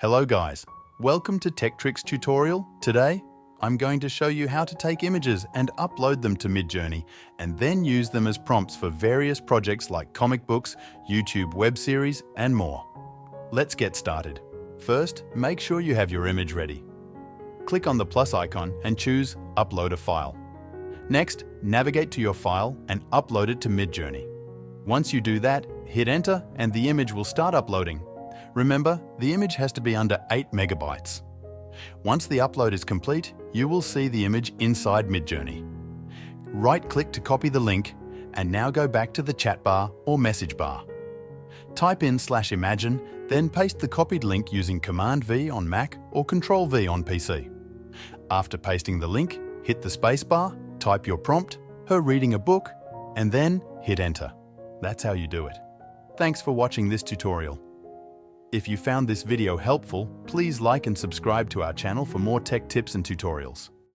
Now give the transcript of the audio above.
Hello guys, welcome to Tech Tricks tutorial. Today, I'm going to show you how to take images and upload them to Midjourney and then use them as prompts for various projects like comic books, YouTube web series, and more. Let's get started. First, make sure you have your image ready. Click on the plus icon and choose Upload a File. Next, navigate to your file and upload it to Midjourney. Once you do that, hit Enter and the image will start uploading. Remember, the image has to be under 8 megabytes. Once the upload is complete, you will see the image inside Midjourney. Right-click to copy the link and now go back to the chat bar or message bar. Type in /imagine, then paste the copied link using Command-V on Mac or Control-V on PC. After pasting the link, hit the spacebar, type your prompt, her reading a book, and then hit Enter. That's how you do it. Thanks for watching this tutorial. If you found this video helpful, please like and subscribe to our channel for more tech tips and tutorials.